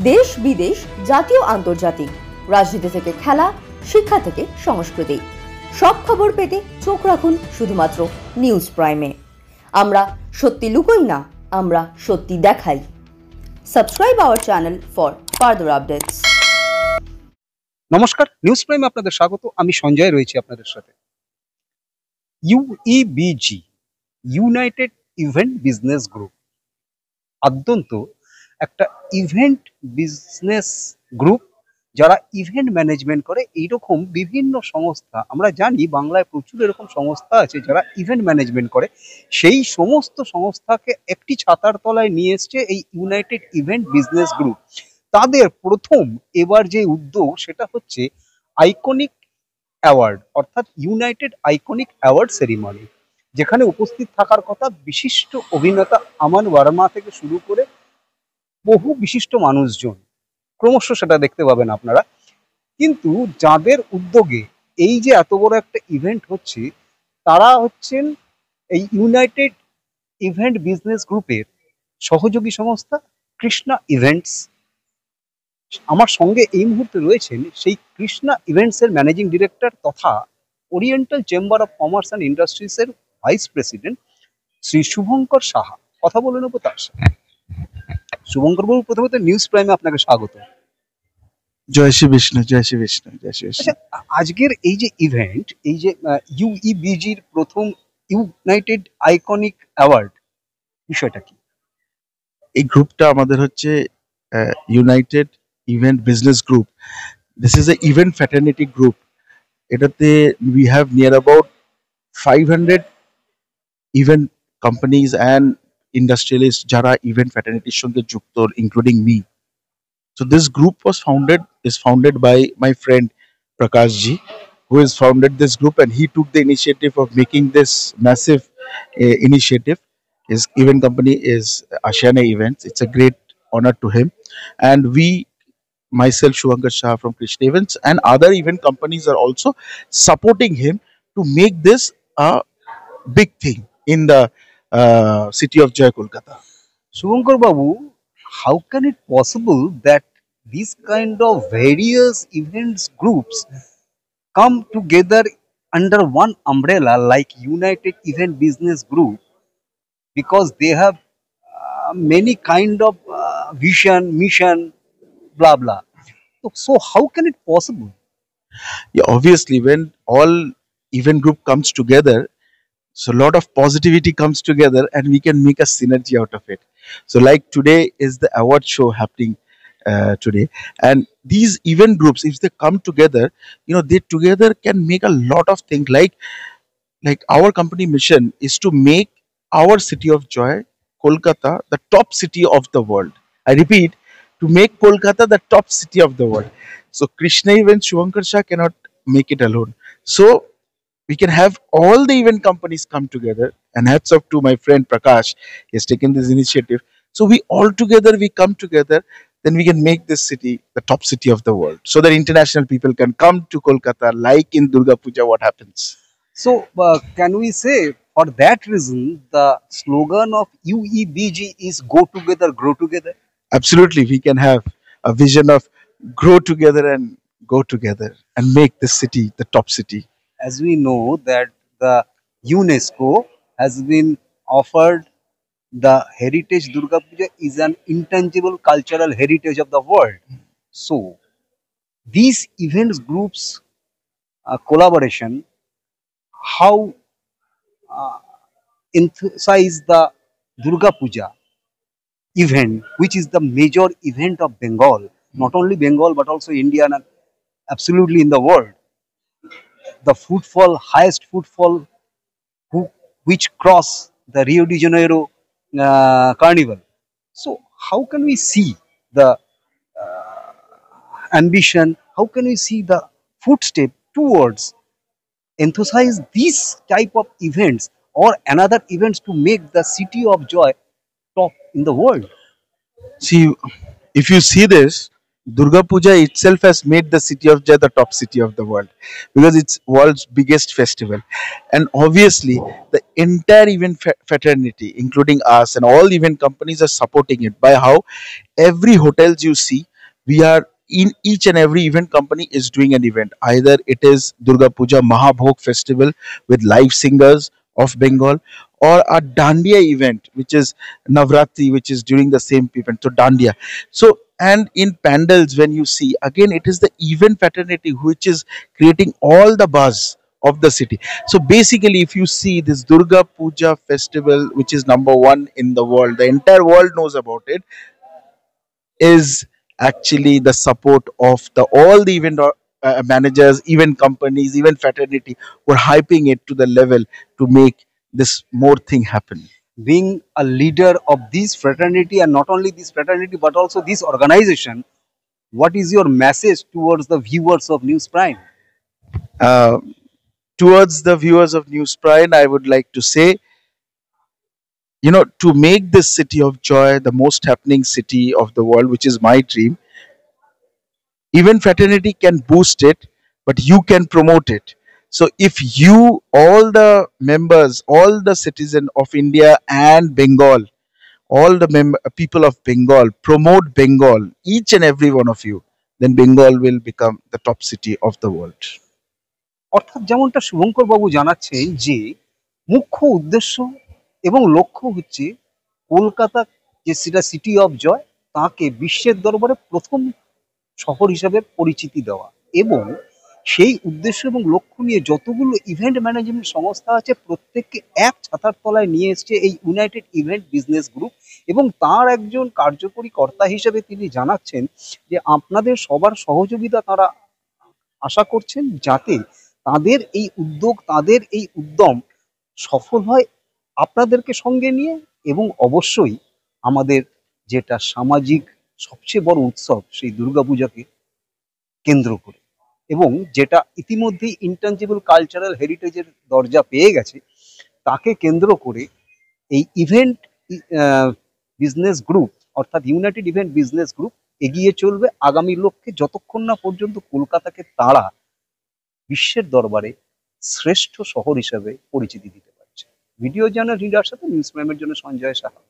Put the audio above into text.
দেশ বিদেশ, জাতীয় আন্তর্জাতিক, রাজনীতি থেকে খেলা, শিক্ষা থেকে সংস্কৃতি, সব খবর পেতে চোখ রাখুন শুধুমাত্র নিউজ প্রাইমে। আমরা সত্যি লুকোই না, আমরা সত্যি দেখাই। Subscribe our channel for further updates. নমস্কার, নিউজ প্রাইমে আপনাদের স্বাগত। আমি সঞ্জয় রয়েছি আপনাদের সাথে। ইউইবিজি, ইউনাইটেড ইভেন্ট বিজনেস গ্রুপ, অত্যন্ত একটা ইভেন্ট বিজনেস গ্রুপ যারা ইভেন্ট ম্যানেজমেন্ট করে। এইরকম বিভিন্ন সংস্থা আমরা জানি, বাংলায় প্রচুর এরকম সংস্থা আছে যারা ইভেন্ট ম্যানেজমেন্ট করে। সেই সমস্ত সংস্থাকে একটি ছাতার তলায় নিয়ে এসছে এই ইউনাইটেড ইভেন্ট বিজনেস গ্রুপ। তাদের প্রথম এবার যে উদ্যোগ সেটা হচ্ছে আইকনিক অ্যাওয়ার্ড, অর্থাৎ ইউনাইটেড আইকনিক অ্যাওয়ার্ড সেরিমনি, যেখানে উপস্থিত থাকার কথা বিশিষ্ট অভিনেতা আমান ওয়ার্মা থেকে শুরু করে বহু বিশিষ্ট মানুষজন। ক্রমশ সেটা দেখতে পাবেন আপনারা। কিন্তু যাদের উদ্যোগে এই যে এত বড় একটা ইভেন্ট হচ্ছে, তারা হচ্ছেন এই ইউনাইটেড ইভেন্ট বিজনেস গ্রুপের সহযোগী সংস্থা কৃষ্ণা ইভেন্টস। আমার সঙ্গে এই মুহূর্তে রয়েছেন সেই কৃষ্ণা ইভেন্টস এর ম্যানেজিং ডিরেক্টর তথা oriental chamber of commerce and industries এর ভাইস প্রেসিডেন্ট শ্রী শুভঙ্কর সাহা। কথা বলে নেবো তার সাথে। শুভঙ্কর বাবু, প্রথমত নিউজ প্রাইমে আপনাকে স্বাগত। জয় শ্রী বিষ্ণু, জয় শ্রী বিষ্ণু, জয় শ্রী বিষ্ণু। আজকের এই যে ইভেন্ট, এই যে ইউইবিজির প্রথম ইউনাইটেড আইকনিক অ্যাওয়ার্ড, বিষয়টা কি? এই গ্রুপটা আমাদের হচ্ছে united event business group. This is a event fraternity group. এটাতে we have near about 500 event companies and industrialist যারা ইভেন্ট ফ্যাটার্নিটির সঙ্গে যুক্ত, including me. So this group is founded by my friend Prakash ji, who has founded this group, and he took the initiative of making this massive initiative. His event company is Ashiana Events. It's a great honor to him, and we, myself, Shuvankar Shah from Krishna Events, and other event companies are also supporting him to make this a big thing in the city of Jai, Kolkata. Shubhankar Babu, how can it possible that these kind of various events groups come together under one umbrella like United Event Business Group, because they have many kind of vision, mission, blah blah. So how can it possible? Yeah, obviously, when all event group comes together, so a lot of positivity comes together and we can make a synergy out of it. So like today is the award show happening today, and these event groups, if they come together, they together can make a lot of things. Like our company mission is to make our city of joy, Kolkata, the top city of the world. I repeat, to make Kolkata the top city of the world. So Krishna Events, Shuvankar Shah cannot make it alone. So we can have all the event companies come together, and hats off to my friend Prakash. He has taken this initiative. So we all together, we come together, then we can make this city the top city of the world, so that international people can come to Kolkata, like in Durga Puja what happens. So can we say for that reason the slogan of UEBG is go together, grow together? Absolutely, we can have a vision of grow together and go together and make this city the top city. As we know that the UNESCO has been offered the heritage Durga Puja is an intangible cultural heritage of the world. So these events groups collaboration, how emphasize the Durga Puja event, which is the major event of Bengal, not only Bengal but also India and absolutely in the world. The footfall, highest footfall, which cross the Rio de Janeiro carnival. So how can we see the ambition, how can we see the footstep towards emphasize these type of events or another events to make the city of joy top in the world? See, if you see this, Durga Puja itself has made the city of Jai the top city of the world because it's world's biggest festival. And obviously, the entire event fraternity, including us and all event companies, are supporting it by how every hotels you see, we are in each and every event company is doing an event. Either it is Durga Puja Mahabhog festival with live singers of Bengal, or a Dandiya event, which is Navratri, which is during the same event. So Dandiya. So and in pandals, when you see again, it is the event fraternity which is creating all the buzz of the city. So basically, if you see this Durga Puja festival, which is number one in the world, the entire world knows about it, is actually the support of the all the event managers, event companies, event fraternity were hyping it to the level to make this more thing happen. Being a leader of this fraternity, and not only this fraternity but also this organization, what is your message towards the viewers of News Prime? Uh, Towards the viewers of News Prime, I would like to say, to make this city of joy the most happening city of the world, which is my dream, even fraternity can boost it, but you can promote it. So if you, all the members, all the citizens of India and Bengal, all the people of Bengal promote Bengal, each and every one of you, then Bengal will become the top city of the world. অর্থাৎ যেমনটা শুভঙ্কর বাবু জানাচ্ছেন যে মুখ্য উদ্দেশ্য এবং লক্ষ্য হচ্ছে কলকাতা, যে সেটা সিটি অফ জয়, তাকে বিশ্বের দরবারে প্রথম শহর হিসাবে পরিচিতি দেওয়া, এবং সেই উদ্দেশ্য এবং লক্ষ্য নিয়ে যতগুলো ইভেন্ট ম্যানেজমেন্ট সংস্থা আছে প্রত্যেককে এক ছাতার তলায় নিয়ে এসছে এই ইউনাইটেড ইভেন্ট বিজনেস গ্রুপ। এবং তার একজন কার্যকরী কর্তা হিসেবে তিনি জানাচ্ছেন যে আপনাদের সবার সহযোগিতা তারা আশা করছেন, যাতে তাদের এই উদ্যোগ, তাদের এই উদ্যম সফল হয় আপনাদেরকে সঙ্গে নিয়ে, এবং অবশ্যই আমাদের যেটা সামাজিক সবচেয়ে বড় উৎসব সেই দুর্গাপূজাকে কেন্দ্র করে, এবং যেটা ইতিমধ্যেই ইনট্যাঞ্জিবল কালচারাল হেরিটেজের দরজা পেয়ে গেছে, তাকে কেন্দ্র করে এই ইভেন্ট বিজনেস গ্রুপ অর্থাৎ ইউনাইটেড ইভেন্ট বিজনেস গ্রুপ এগিয়ে চলবে আগামী লক্ষ্যে, যতক্ষণ না পর্যন্ত কলকাতাকে তারা বিশ্বের দরবারে শ্রেষ্ঠ শহর হিসেবে পরিচিতি দিতে পারছে। ভিডিও জার্নাল রিডার সাথে নিউজ প্রাইমের জন্য সঞ্জয় সাহা।